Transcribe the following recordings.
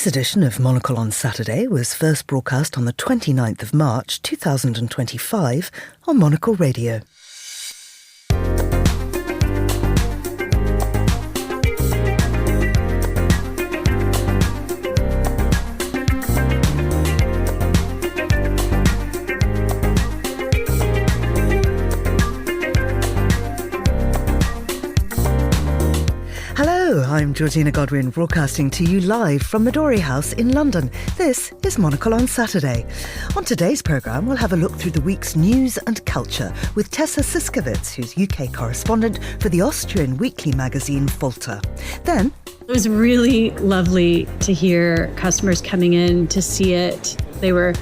This edition of Monocle on Saturday was first broadcast on the 29th of March 2025 on Monocle Radio. I'm Georgina Godwin, broadcasting to you live from Midori House in London. This is Monocle on Saturday. On today's programme, we'll have a look through the week's news and culture with Tessa Szyszkowitz, who's UK correspondent for the Austrian weekly magazine Falter. Then, it was really lovely to hear customers coming in to see it. They were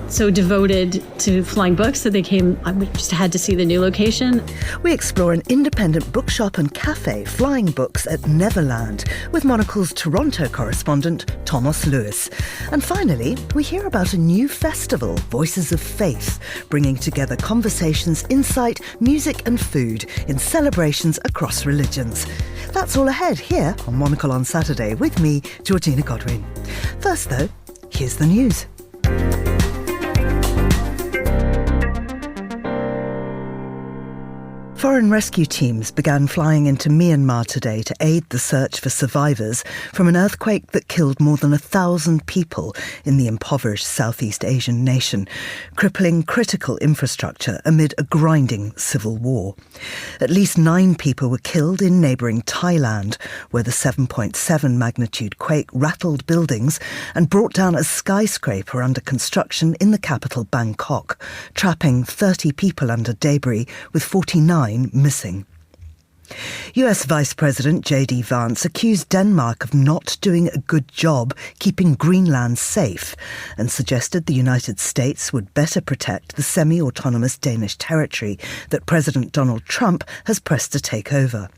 so devoted to flying books that they came. We just had to see the new location. We explore an independent bookshop and cafe flying books at Neverland with Monocle's Toronto correspondent Tomos Lewis. And finally, we hear about a new festival, Voices of Faith, bringing together conversations, insight, music and food in celebrations across religions. That's all ahead here on Monocle on Saturday with me, Georgina Godwin. First though, here's the news. Foreign rescue teams began flying into Myanmar today to aid the search for survivors from an earthquake that killed more than 1,000 people in the impoverished Southeast Asian nation, crippling critical infrastructure amid a grinding civil war. At least 9 people were killed in neighbouring Thailand, where the 7.7 magnitude quake rattled buildings and brought down a skyscraper under construction in the capital Bangkok, trapping 30 people under debris, with 49 missing. US Vice President J.D. Vance accused Denmark of not doing a good job keeping Greenland safe and suggested the United States would better protect the semi-autonomous Danish territory that President Donald Trump has pressed to take over.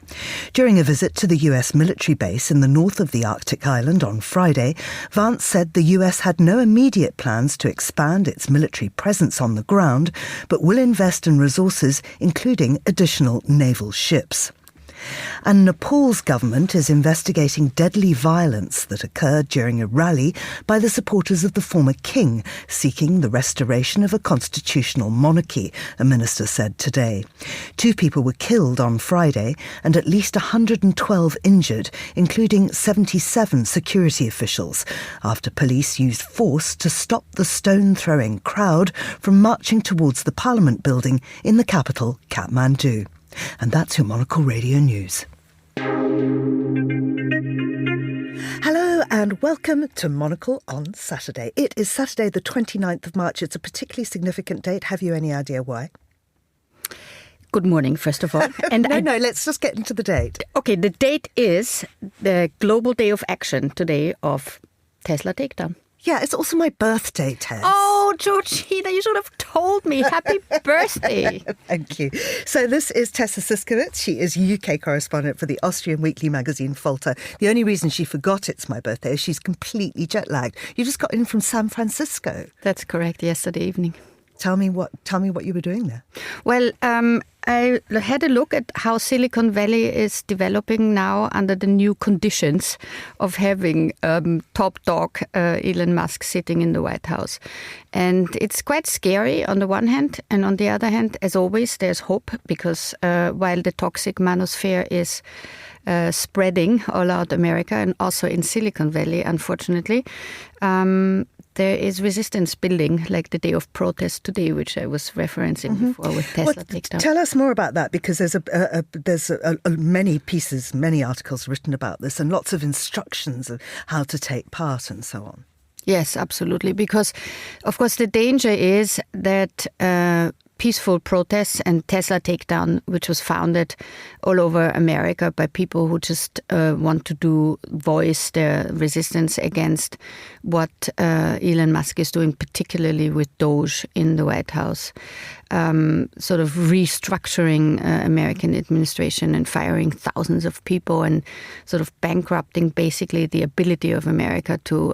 During a visit to the US military base in the north of the Arctic island on Friday, Vance said the US had no immediate plans to expand its military presence on the ground, but will invest in resources, including additional naval ships. And Nepal's government is investigating deadly violence that occurred during a rally by the supporters of the former king, seeking the restoration of a constitutional monarchy, a minister said today. 2 people were killed on Friday and at least 112 injured, including 77 security officials, after police used force to stop the stone-throwing crowd from marching towards the Parliament building in the capital, Kathmandu. And that's your Monocle Radio News. Hello and welcome to Monocle on Saturday. It is Saturday the 29th of March. It's a particularly significant date. Have you any idea why? Good morning, first of all. And no, let's just get into the date. Okay, the date is the Global Day of Action today of Tesla Takedown. Yeah, it's also my birthday, Tess. Oh, Georgina, you should have told me. Happy birthday. Thank you. So this is Tessa Szyszkowitz. She is UK correspondent for the Austrian weekly magazine Falter. The only reason she forgot it's my birthday is she's completely jet-lagged. You just got in from San Francisco. That's correct, yesterday evening. Tell me what you were doing there. Well, I had a look at how Silicon Valley is developing now under the new conditions of having top dog Elon Musk sitting in the White House. And it's quite scary on the one hand, and on the other hand, as always, there's hope, because while the toxic manosphere is spreading all out America and also in Silicon Valley, unfortunately, there is resistance building, like the day of protest today, which I was referencing before with Tesla Takedown. Tell us more about that, because there's many pieces, many articles written about this, and lots of instructions of how to take part and so on. Yes, absolutely. Because, of course, the danger is that peaceful protests and Tesla Takedown, which was founded all over America by people who just want to voice their resistance against what Elon Musk is doing, particularly with Doge in the White House, sort of restructuring American administration and firing thousands of people and sort of bankrupting basically the ability of America to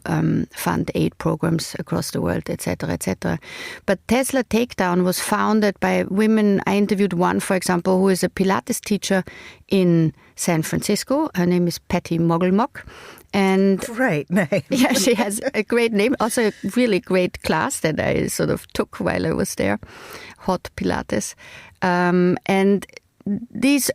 fund aid programs across the world, etc., etc. But Tesla Takedown was founded founded by women. I interviewed one, for example, who is a Pilates teacher in San Francisco. Her name is Patty Mogelmock. And great name. Yeah, she has a great name. Also a really great class that I sort of took while I was there, hot Pilates. And these,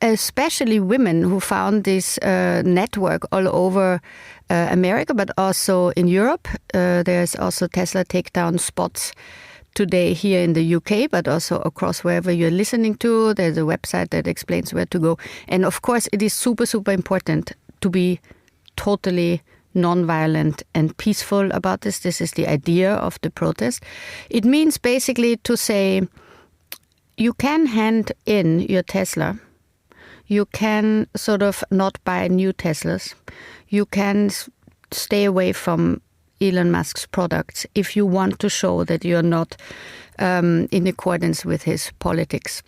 especially women who found this network all over America, but also in Europe. There's also Tesla Takedown spots today here in the UK, but also across wherever you're listening to. There's a website that explains where to go. And of course, it is super, super important to be totally non-violent and peaceful about this. This is the idea of the protest. It means basically to say, you can hand in your Tesla. You can sort of not buy new Teslas. You can stay away from Elon Musk's products if you want to show that you're not in accordance with his politics.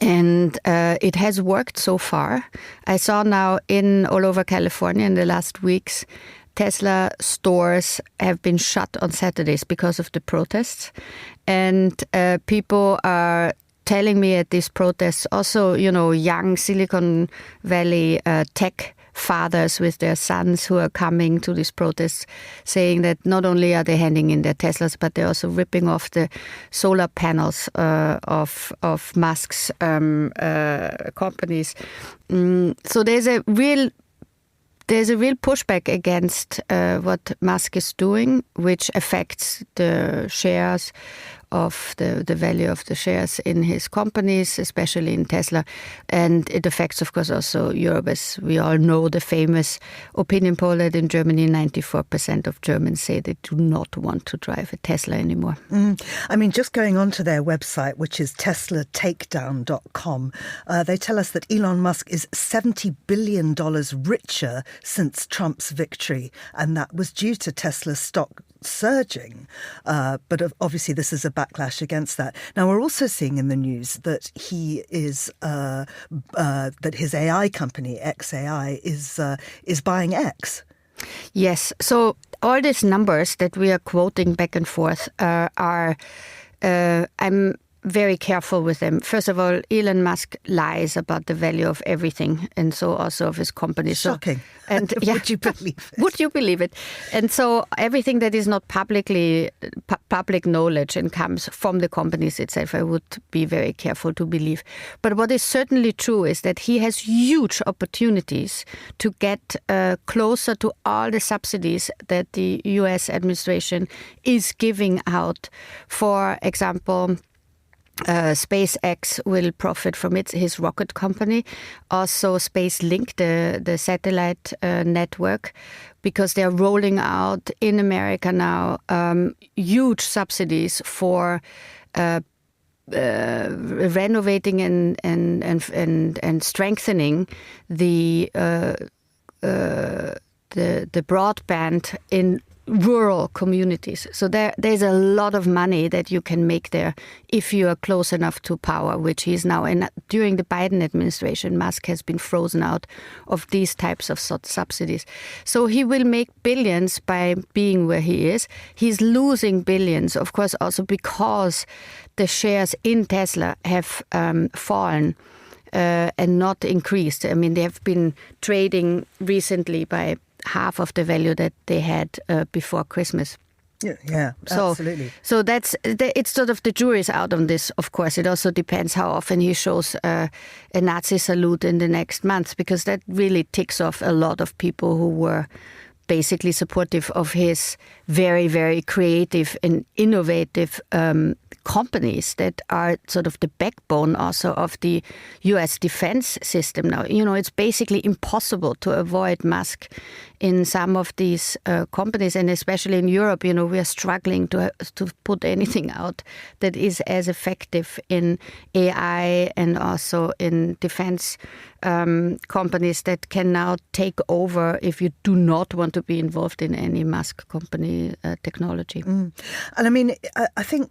And it has worked so far. I saw now all over California in the last weeks, Tesla stores have been shut on Saturdays because of the protests. And people are telling me at these protests, also, young Silicon Valley tech fathers with their sons who are coming to these protests, saying that not only are they handing in their Teslas, but they're also ripping off the solar panels of Musk's companies. So there's a real pushback against what Musk is doing, which affects the shares of the value of the shares in his companies, especially in Tesla. And it affects, of course, also Europe. As we all know, the famous opinion poll that in Germany, 94% of Germans say they do not want to drive a Tesla anymore. I mean, just going on to their website, which is TeslaTakedown.com, they tell us that Elon Musk is $70 billion richer since Trump's victory. And that was due to Tesla's stock surging. But obviously this is a backlash against that. Now, we're also seeing in the news that he is that his AI company, XAI, is buying X. Yes. So all these numbers that we are quoting back and forth are I'm very careful with them. First of all, Elon Musk lies about the value of everything, and so also of his company. Shocking. And would you believe it? Would you believe it? And so everything that is not public knowledge and comes from the companies itself, I would be very careful to believe. But what is certainly true is that he has huge opportunities to get closer to all the subsidies that the US administration is giving out. For example, SpaceX will profit from his rocket company. Also SpaceLink, the satellite network, because they're rolling out in America now huge subsidies for renovating and strengthening the broadband in rural communities. So there's a lot of money that you can make there if you are close enough to power, which he is now. And during the Biden administration, Musk has been frozen out of these types of subsidies. So he will make billions by being where he is. He's losing billions, of course, also because the shares in Tesla have fallen and not increased. I mean, they have been trading recently by half of the value that they had before Christmas. Yeah, absolutely. So it's sort of the jury's out on this, of course. It also depends how often he shows a Nazi salute in the next month, because that really ticks off a lot of people who were basically supportive of his very, very creative and innovative companies that are sort of the backbone also of the US defense system now. It's basically impossible to avoid Musk in some of these companies, and especially in Europe, we are struggling to put anything out that is as effective in AI and also in defense companies that can now take over if you do not want to be involved in any Musk company technology. And I mean, I think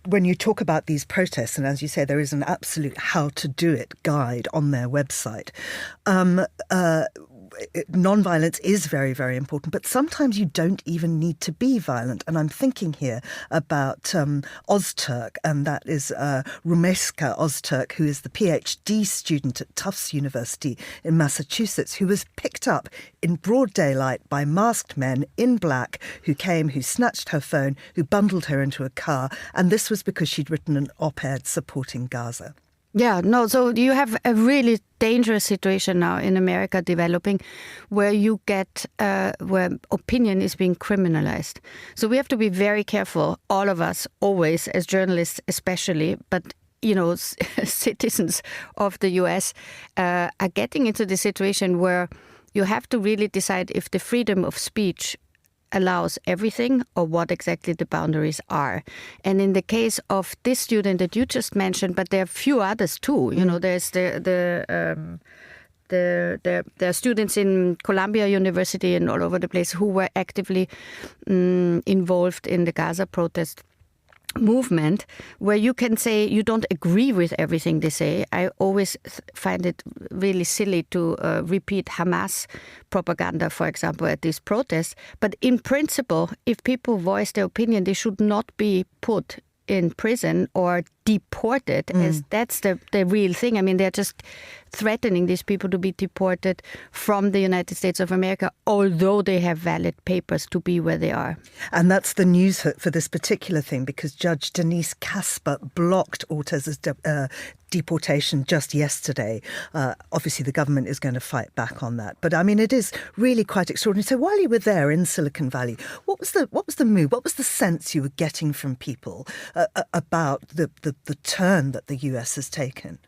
when you talk about these protests, and as you say, there is an absolute how to do it guide on their website. non-violence is very, very important, but sometimes you don't even need to be violent. And I'm thinking here about Ozturk, and that is Rumeska Ozturk, who is the PhD student at Tufts University in Massachusetts, who was picked up in broad daylight by masked men in black who came, who snatched her phone, who bundled her into a car. And this was because she'd written an op-ed supporting Gaza. Yeah, no, so you have a really dangerous situation now in America developing where you get, where opinion is being criminalized. So we have to be very careful, all of us, always, as journalists especially, but citizens of the US are getting into the situation where you have to really decide if the freedom of speech allows everything or what exactly the boundaries are. And in the case of this student that you just mentioned, but there are a few others too. There's there are students in Columbia University and all over the place who were actively involved in the Gaza protest movement, where you can say you don't agree with everything they say. I always find it really silly to repeat Hamas propaganda, for example, at these protests. But in principle, if people voice their opinion, they should not be put in prison or deported, as that's the real thing. I mean, they're just threatening these people to be deported from the United States of America, although they have valid papers to be where they are. And that's the news for this particular thing, because Judge Denise Casper blocked Ortez's deportation just yesterday. Obviously, the government is going to fight back on that. But I mean, it is really quite extraordinary. So while you were there in Silicon Valley, what was the mood? What was the sense you were getting from people about the turn that the US has taken?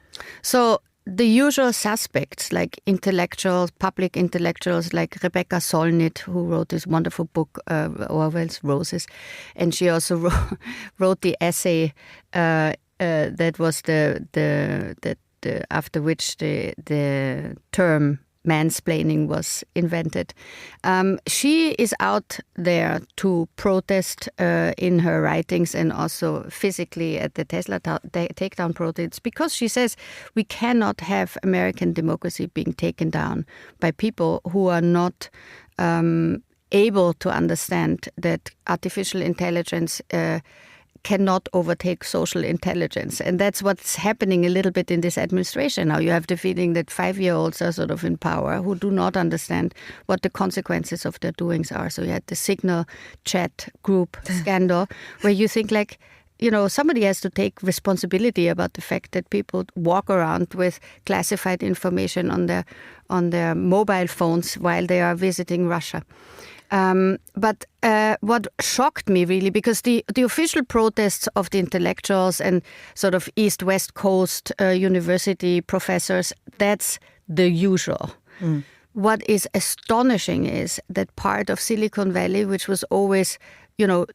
So the usual suspects, like intellectuals, public intellectuals, like Rebecca Solnit, who wrote this wonderful book, Orwell's Roses, and she also wrote the essay that was the after which the term mansplaining was invented. She is out there to protest in her writings and also physically at the Tesla Takedown protests, because she says we cannot have American democracy being taken down by people who are not able to understand that artificial intelligence cannot overtake social intelligence. And that's what's happening a little bit in this administration now. You have the feeling that 5-year-olds are sort of in power who do not understand what the consequences of their doings are. So you had the Signal chat group scandal where you think like, somebody has to take responsibility about the fact that people walk around with classified information on their mobile phones while they are visiting Russia. But what shocked me really, because the official protests of the intellectuals and sort of East-West Coast university professors, that's the usual. What is astonishing is that part of Silicon Valley, which was always,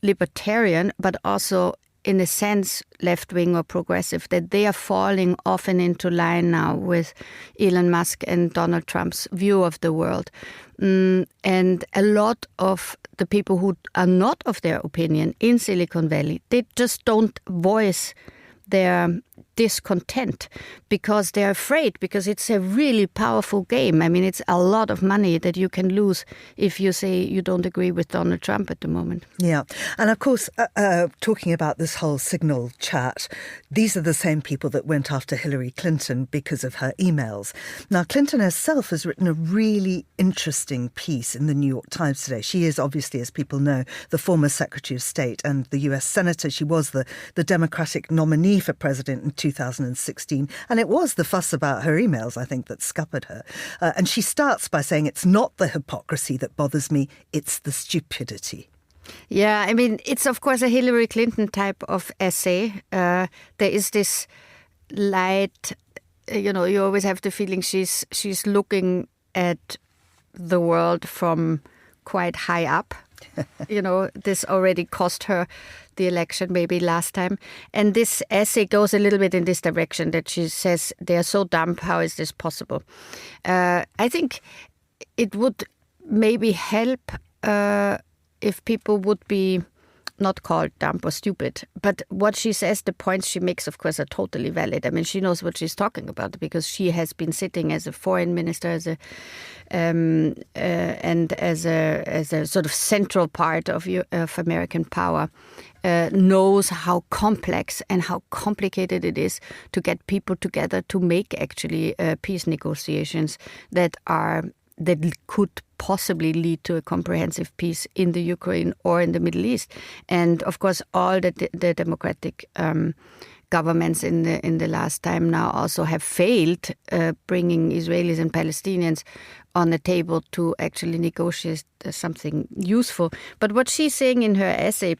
libertarian, but also in a sense left-wing or progressive, that they are falling often into line now with Elon Musk and Donald Trump's view of the world. And a lot of the people who are not of their opinion in Silicon Valley, they just don't voice their discontent because they're afraid, because it's a really powerful game. I mean, it's a lot of money that you can lose if you say you don't agree with Donald Trump at the moment. Yeah. And of course, talking about this whole Signal chat, these are the same people that went after Hillary Clinton because of her emails. Now, Clinton herself has written a really interesting piece in the New York Times today. She is obviously, as people know, the former Secretary of State and the US Senator. She was the Democratic nominee for president in 2016. And it was the fuss about her emails, I think, that scuppered her. And she starts by saying, it's not the hypocrisy that bothers me, it's the stupidity. Yeah, I mean, it's of course a Hillary Clinton type of essay. There is this light, you always have the feeling she's looking at the world from quite high up. This already cost her the election maybe last time. And this essay goes a little bit in this direction, that she says, they're so dumb, how is this possible? I think it would maybe help if people would be not called dumb or stupid. But what she says, the points she makes, of course, are totally valid. I mean, she knows what she's talking about because she has been sitting as a foreign minister, and as a sort of central part of American power. Knows how complex and how complicated it is to get people together to make actually peace negotiations that could possibly lead to a comprehensive peace in the Ukraine or in the Middle East. And of course, all the democratic governments in the last time now also have failed bringing Israelis and Palestinians on the table to actually negotiate something useful. But what she's saying in her essay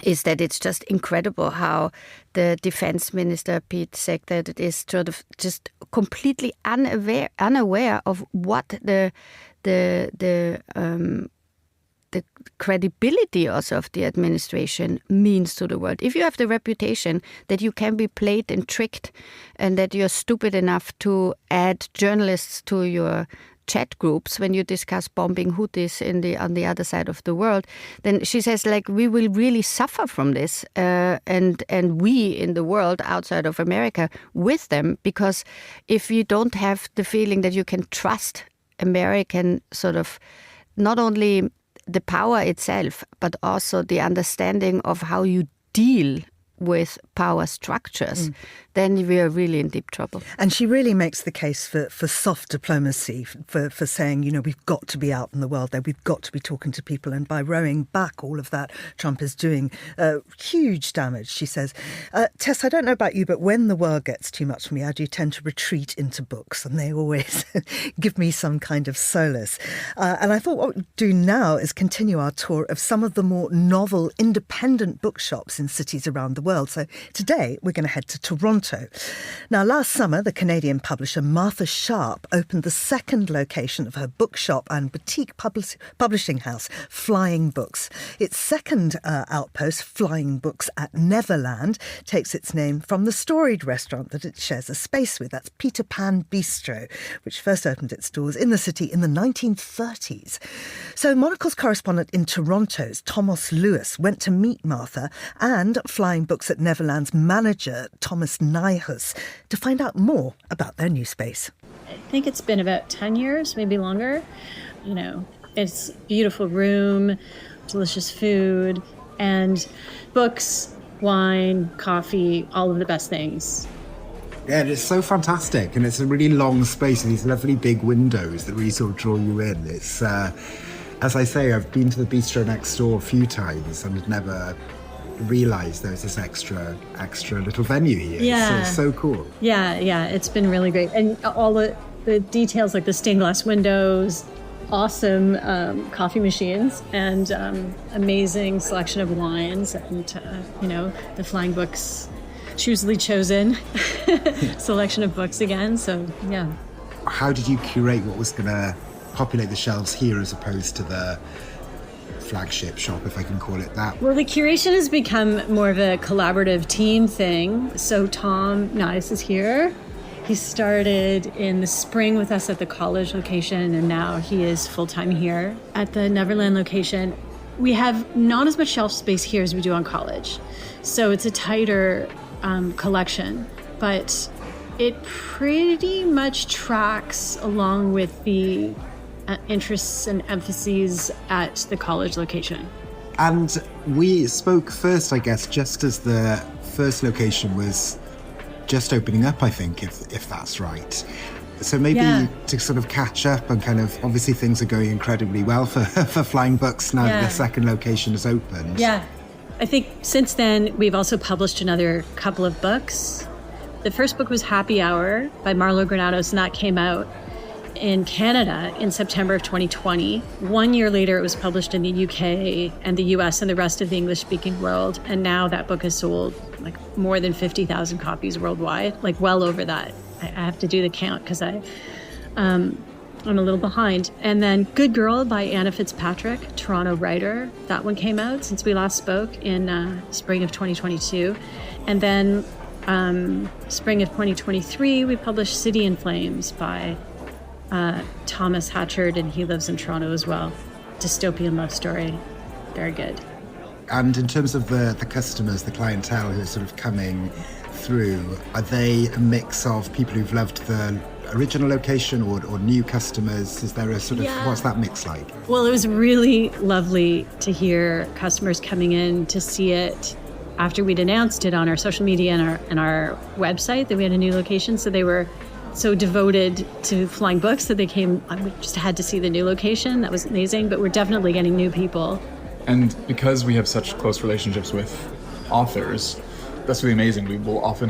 is that it's just incredible how the defense minister, Pete, said that it is sort of just completely unaware of what the credibility also of the administration means to the world. If you have the reputation that you can be played and tricked and that you're stupid enough to add journalists to your chat groups when you discuss bombing Houthis on the other side of the world, then she says, like, we will really suffer from this, and we in the world outside of America with them, because if you don't have the feeling that you can trust American sort of not only the power itself, but also the understanding of how you deal with power structures, then we are really in deep trouble. And she really makes the case for soft diplomacy, for saying, you know, we've got to be out in the world there, we've got to be talking to people. And by rowing back all of that, Trump is doing huge damage, she says. Tess, I don't know about you, but when the world gets too much for me, I do tend to retreat into books, and they always give me some kind of solace. And I thought what we'd do now is continue our tour of some of the more novel, independent bookshops in cities around the world. So today we're going to head to Toronto. Now, last summer, the Canadian publisher Martha Sharp opened the second location of her bookshop and boutique publishing house, Flying Books. Its second outpost, Flying Books at Neverland, takes its name from the storied restaurant that it shares a space with. That's Peter Pan Bistro, which first opened its doors in the city in the 1930s. So Monocle's correspondent in Toronto's Tomos Lewis went to meet Martha and Flying Books at Neverland's manager, Tomos Lewis, to find out more about their new space. I think it's been about 10 years, maybe longer. You know, it's a beautiful room, delicious food, and books, wine, coffee, all of the best things. Yeah, it's so fantastic. And it's a really long space and these lovely big windows that really sort of draw you in. It's, as I say, I've been to the bistro next door a few times and had never realised there was this extra little venue here. Yeah. So it's so cool. Yeah, it's been really great. And all the details, like the stained glass windows, awesome coffee machines, and amazing selection of wines, and, the Flying Books choosily chosen selection of books again. So, yeah. How did you curate what was going to populate the shelves here as opposed to the flagship shop, if I can call it that? Well, the curation has become more of a collaborative team thing. So Tom Lewis is here. He started in the spring with us at the college location, and now he is full-time here at the Neverland location. We have not as much shelf space here as we do on college. So it's a tighter collection, but it pretty much tracks along with the interests and emphases at the college location. And we spoke first, I guess, just as the first location was just opening up, I think, if that's right. So maybe to sort of catch up and kind of, obviously things are going incredibly well for Flying Books now that the second location is opened. Yeah. I think since then, we've also published another couple of books. The first book was Happy Hour by Marlo Granados, and that came out in Canada in September of 2020. 1 year later, it was published in the UK and the US and the rest of the English-speaking world. And now that book has sold like more than 50,000 copies worldwide, like well over that. I have to do the count because I'm a little behind. And then Good Girl by Anna Fitzpatrick, Toronto writer. That one came out since we last spoke in spring of 2022. And then spring of 2023, we published City in Flames by Thomas Hatchard, and he lives in Toronto as well. Dystopian love story. Very good. And in terms of the customers, the clientele who are sort of coming through, are they a mix of people who've loved the original location or new customers? Is there a sort of, what's that mix like? Well, it was really lovely to hear customers coming in to see it after we'd announced it on our social media and our website that we had a new location. So they were so devoted to Flying Books that they came. We just had to see the new location. That was amazing, but we're definitely getting new people. And because we have such close relationships with authors, that's really amazing. We will often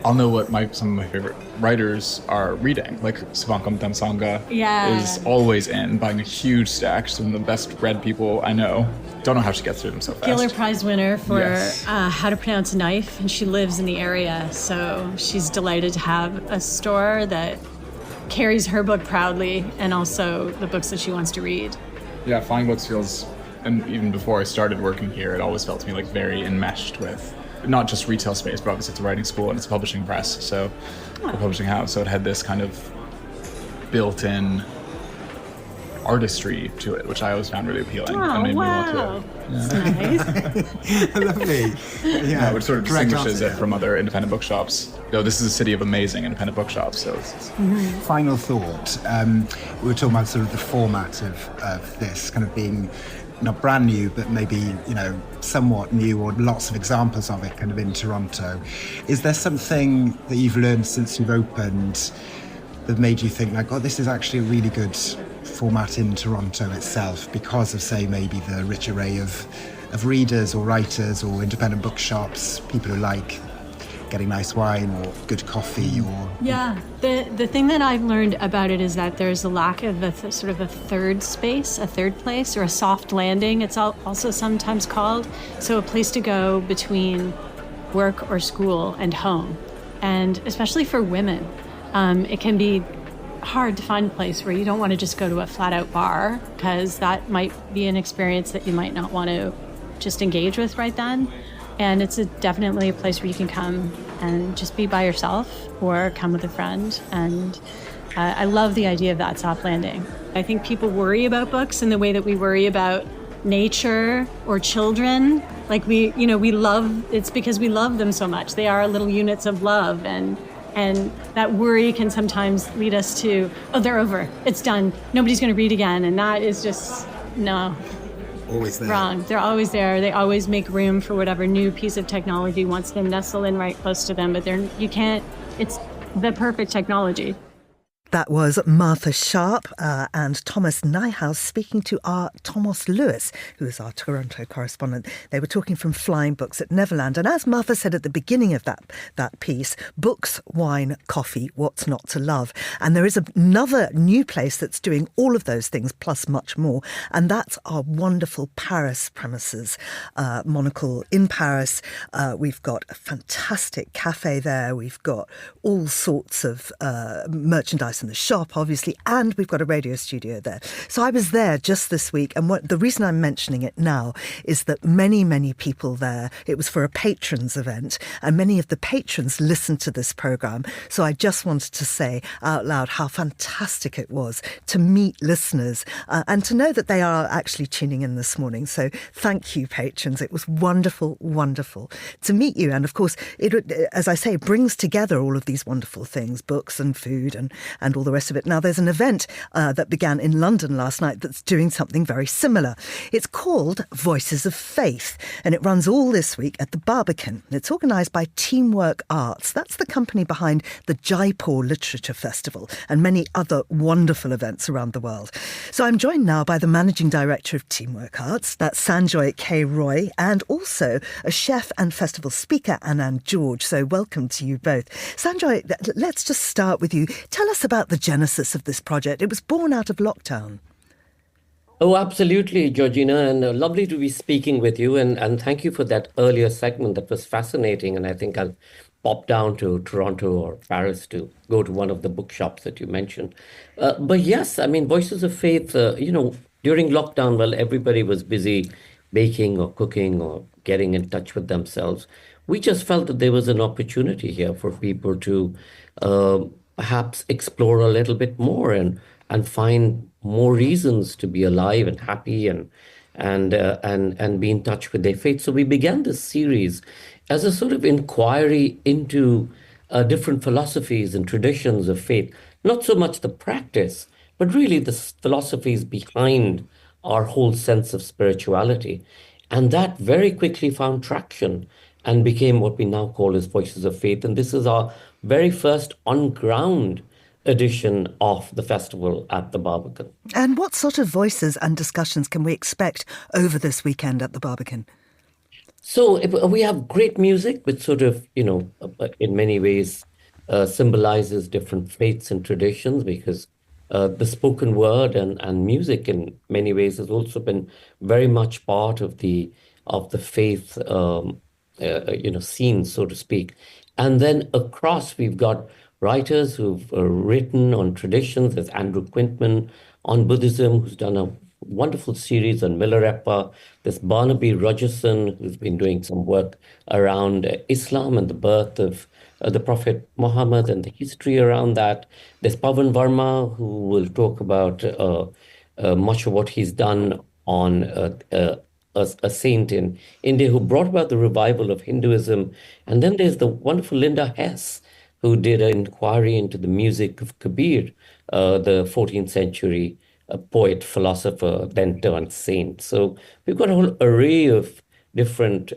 I'll know what some of my favorite writers are reading. Like Sivankam Damsanga is always buying a huge stack. Some of the best read people I know. Don't know how she gets through them so fast. Giller Prize winner for How to Pronounce a Knife, and she lives in the area, so she's delighted to have a store that carries her book proudly and also the books that she wants to read. Yeah, Flying Books feels, and even before I started working here, it always felt to me like very enmeshed with not just retail space, but obviously it's a writing school and it's a publishing press, so a publishing house. So it had this kind of built-in artistry to it, which I always found really appealing. And made me want to. Nice. Lovely. Yeah, which sort of distinguishes it from other independent bookshops. This is a city of amazing independent bookshops. So it's Final thought. We were talking about sort of the format of this kind of being not brand new, but maybe, somewhat new, or lots of examples of it kind of in Toronto. Is there something that you've learned since you've opened that made you think like, oh, this is actually a really good format in Toronto itself because of, say, maybe the rich array of readers or writers or independent bookshops, people who like getting nice wine or good coffee or... Yeah, the thing that I've learned about it is that there's a lack of sort of a third space, a third place, or a soft landing, it's also sometimes called. So a place to go between work or school and home. And especially for women, it can be hard to find a place where you don't want to just go to a flat-out bar, because that might be an experience that you might not want to just engage with right then. And it's definitely a place where you can come and just be by yourself or come with a friend. And I love the idea of that soft landing. I think people worry about books in the way that we worry about nature or children. Like it's because we love them so much. They are little units of love. And that worry can sometimes lead us to, oh, they're over. It's done. Nobody's going to read again. And that is just, no. Always there. Wrong. They're always there. They always make room for whatever new piece of technology wants to nestle in right close to them. But it's the perfect technology. That was Martha Sharp and Thomas Nyhouse speaking to our Tomos Lewis, who is our Toronto correspondent. They were talking from Flying Books at Neverland. And as Martha said at the beginning of that piece, books, wine, coffee, what's not to love? And there is another new place that's doing all of those things plus much more. And that's our wonderful Paris premises, Monocle in Paris. We've got a fantastic cafe there. We've got all sorts of merchandise in the shop, obviously, and we've got a radio studio there. So I was there just this week, and the reason I'm mentioning it now is that many, many people there, it was for a patrons event, and many of the patrons listened to this programme. So I just wanted to say out loud how fantastic it was to meet listeners and to know that they are actually tuning in this morning. So thank you, patrons. It was wonderful, wonderful to meet you. And of course, it, as I say, brings together all of these wonderful things, books and food and all the rest of it. Now, there's an event that began in London last night that's doing something very similar. It's called Voices of Faith, and it runs all this week at the Barbican. It's organised by Teamwork Arts. That's the company behind the Jaipur Literature Festival and many other wonderful events around the world. So I'm joined now by the Managing Director of Teamwork Arts, that's Sanjoy K. Roy, and also a chef and festival speaker, Anand George. So welcome to you both. Sanjoy, let's just start with you. Tell us about the genesis of this project. It was born out of lockdown. Oh, absolutely, Georgina, and lovely to be speaking with you. And thank you for that earlier segment. That was fascinating. And I think I'll pop down to Toronto or Paris to go to one of the bookshops that you mentioned. But yes, I mean, Voices of Faith, during lockdown, while everybody was busy baking or cooking or getting in touch with themselves, we just felt that there was an opportunity here for people to perhaps explore a little bit more and and find more reasons to be alive and happy and be in touch with their faith. So we began this series as a sort of inquiry into different philosophies and traditions of faith, not so much the practice, but really the philosophies behind our whole sense of spirituality. And that very quickly found traction and became what we now call as Voices of Faith. And this is our very first on-ground edition of the festival at the Barbican. And what sort of voices and discussions can we expect over this weekend at the Barbican? So we have great music, which sort of, in many ways symbolizes different faiths and traditions, because the spoken word and music in many ways has also been very much part of the faith scene, so to speak. And then across, we've got writers who've written on traditions. There's Andrew Quintman on Buddhism, who's done a wonderful series on Milarepa. There's Barnaby Rogerson, who's been doing some work around Islam and the birth of the Prophet Muhammad and the history around that. There's Pavan Verma, who will talk about much of what he's done on a saint in India who brought about the revival of Hinduism. And then there's the wonderful Linda Hess, who did an inquiry into the music of Kabir, the 14th century poet, philosopher, then turned saint. So we've got a whole array of different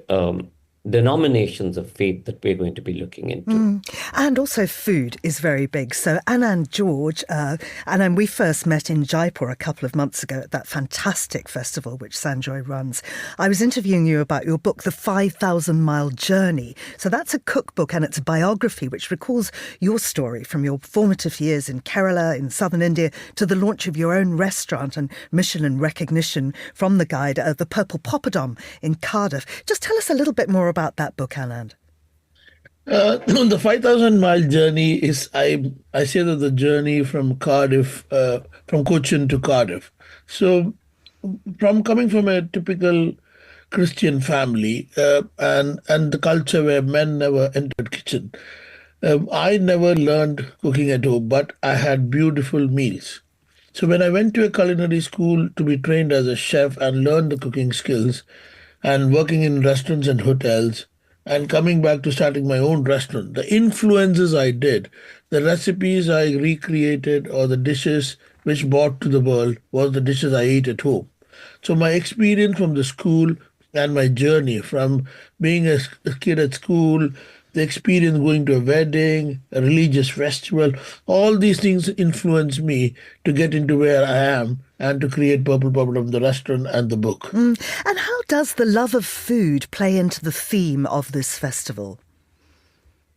denominations of faith that we're going to be looking into. And also food is very big. So Anand, George, Anand, we first met in Jaipur a couple of months ago at that fantastic festival which Sanjoy runs. I was interviewing you about your book, The 5,000-Mile Journey. So that's a cookbook and it's a biography which recalls your story from your formative years in Kerala, in southern India, to the launch of your own restaurant and Michelin recognition from the guide, the Purple Poppadom in Cardiff. Just tell us a little bit more about that book, Anand. The 5,000-mile journey is, I say that the journey from Cardiff, from Cochin to Cardiff. So coming from a typical Christian family and the culture where men never entered kitchen, I never learned cooking at home, but I had beautiful meals. So when I went to a culinary school to be trained as a chef and learn the cooking skills, and working in restaurants and hotels, and coming back to starting my own restaurant, the influences I did, the recipes I recreated, or the dishes which brought to the world was the dishes I ate at home. So my experience from the school and my journey from being a kid at school, the experience going to a wedding, a religious festival, all these things influenced me to get into where I am and to create Purple Poppadom, the restaurant and the book. And how does the love of food play into the theme of this festival?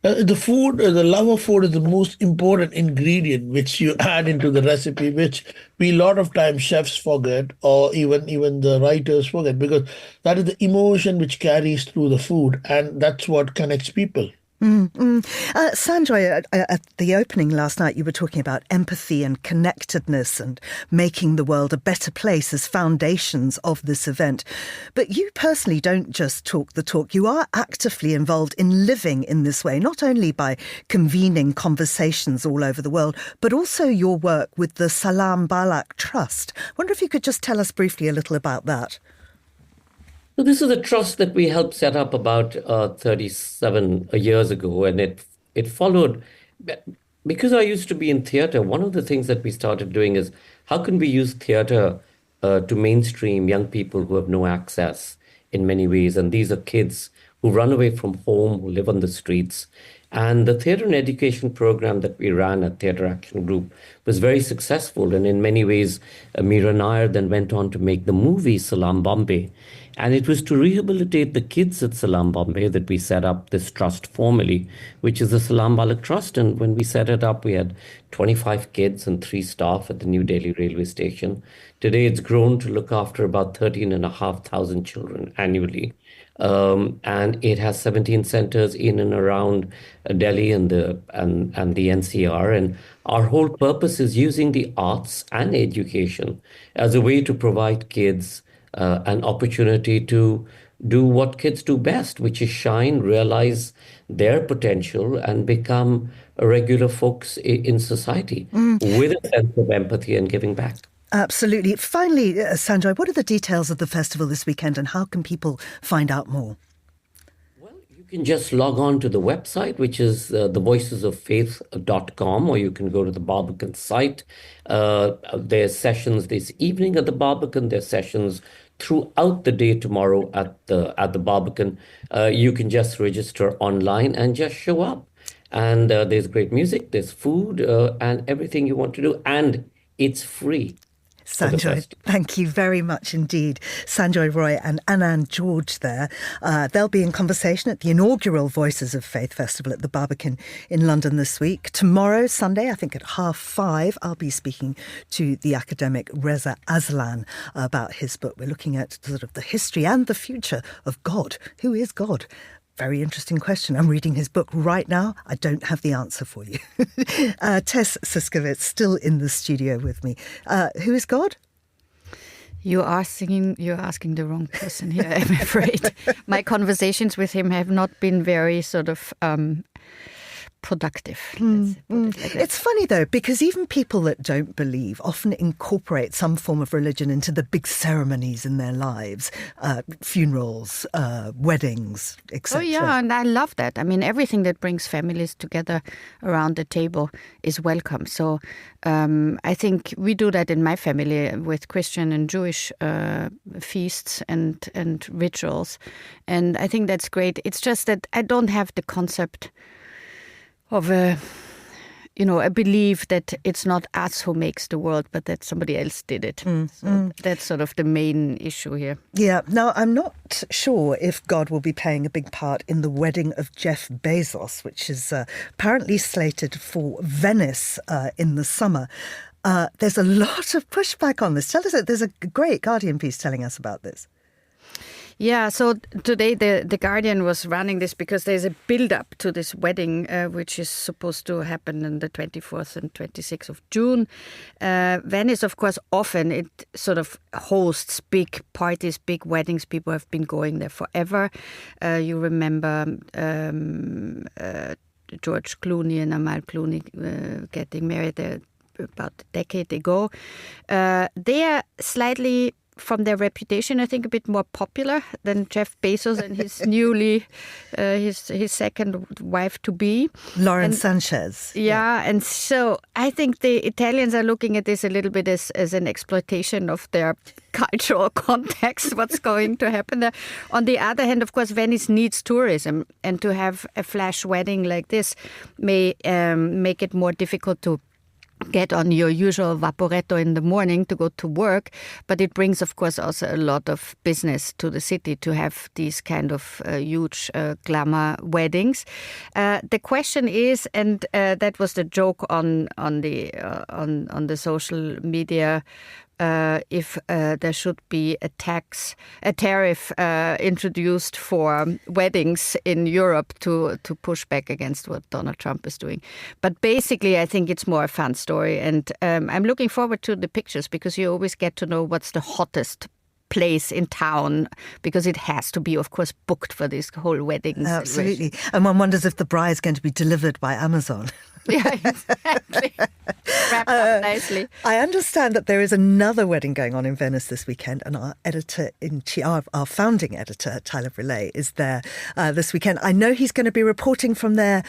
The love of food is the most important ingredient which you add into the recipe, which we a lot of times chefs forget, or even the writers forget, because that is the emotion which carries through the food, and that's what connects people. Sanjoy, at the opening last night, you were talking about empathy and connectedness and making the world a better place as foundations of this event. But you personally don't just talk the talk. You are actively involved in living in this way, not only by convening conversations all over the world, but also your work with the Salam Balak Trust. I wonder if you could just tell us briefly a little about that. So this is a trust that we helped set up about 37 years ago, and it followed. Because I used to be in theatre, one of the things that we started doing is how can we use theatre to mainstream young people who have no access in many ways, and these are kids who run away from home, who live on the streets. And the theatre and education program that we ran at Theatre Action Group was very successful, and in many ways, Meera Nair then went on to make the movie Salam Bombay. And it was to rehabilitate the kids at Salam Bombay that we set up this trust formally, which is the Salam Balak Trust. And when we set it up, we had 25 kids and 3 staff at the New Delhi railway station. Today, it's grown to look after about 13,500 children annually. And it has 17 centers in and around Delhi and the NCR. And our whole purpose is using the arts and education as a way to provide kids an opportunity to do what kids do best, which is shine, realize their potential, and become regular folks in society with a sense of empathy and giving back. Absolutely. Finally, Sanjoy, what are the details of the festival this weekend and how can people find out more? You can just log on to the website, which is thevoicesoffaith.com, or you can go to the Barbican site. There's sessions this evening at the Barbican. There's sessions throughout the day tomorrow at the Barbican. You can just register online and just show up. And there's great music, there's food, and everything you want to do. And it's free. Sanjoy, thank you very much indeed. Sanjoy Roy and Anand George there. They'll be in conversation at the inaugural Voices of Faith Festival at the Barbican in London this week. Tomorrow, Sunday, I think at 5:30, I'll be speaking to the academic Reza Aslan about his book. We're looking at sort of the history and the future of God. Who is God? Very interesting question. I'm reading his book right now. I don't have the answer for you. Tessa Szyszkowitz, still in the studio with me. Who is God? You're asking the wrong person here, I'm afraid. My conversations with him have not been very sort of productive. It's funny though, because even people that don't believe often incorporate some form of religion into the big ceremonies in their lives, funerals, weddings, etc. Oh yeah, and I love that. I mean, everything that brings families together around the table is welcome. So I think we do that in my family with Christian and Jewish feasts and rituals. And I think that's great. It's just that I don't have the concept of a belief that it's not us who makes the world, but that somebody else did it. So that's sort of the main issue here. Yeah. Now, I'm not sure if God will be playing a big part in the wedding of Jeff Bezos, which is apparently slated for Venice in the summer. There's a lot of pushback on this. Tell us, there's a great Guardian piece telling us about this. Yeah, so today the Guardian was running this because there's a build-up to this wedding, which is supposed to happen on the 24th and 26th of June. Venice, of course, often it sort of hosts big parties, big weddings. People have been going there forever. You remember George Clooney and Amal Clooney getting married there about a decade ago. They are slightly, from their reputation, I think a bit more popular than Jeff Bezos and his his second wife to be, Lauren Sanchez. Yeah, and so I think the Italians are looking at this a little bit as an exploitation of their cultural context, what's going to happen there. On the other hand, of course, Venice needs tourism, and to have a flash wedding like this may make it more difficult to get on your usual vaporetto in the morning to go to work, but it brings, of course, also a lot of business to the city to have these kind of huge glamour weddings. The question is, and that was the joke on the social media, if there should be a tariff introduced for weddings in Europe to push back against what Donald Trump is doing. But basically, I think it's more a fun story. And I'm looking forward to the pictures because you always get to know what's the hottest place in town, because it has to be, of course, booked for this whole wedding. Absolutely. And one wonders if the bride's going to be delivered by Amazon. Yeah, exactly. Wrapped up nicely. I understand that there is another wedding going on in Venice this weekend, and our our founding editor, Tyler Relay, is there this weekend. I know he's going to be reporting from there,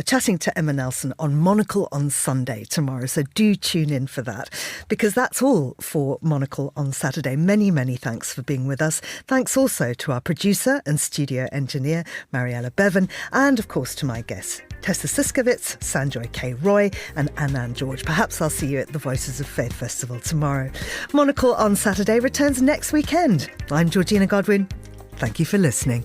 chatting to Emma Nelson on Monocle on Sunday tomorrow. So do tune in for that, because that's all for Monocle on Saturday. Many, many thanks for being with us. Thanks also to our producer and studio engineer, Mariella Bevan, and of course to my guests, Tessa Szyszkowitz, Sanjoy K. Roy and Anand George. Perhaps I'll see you at the Voices of Faith Festival tomorrow. Monocle on Saturday returns next weekend. I'm Georgina Godwin. Thank you for listening.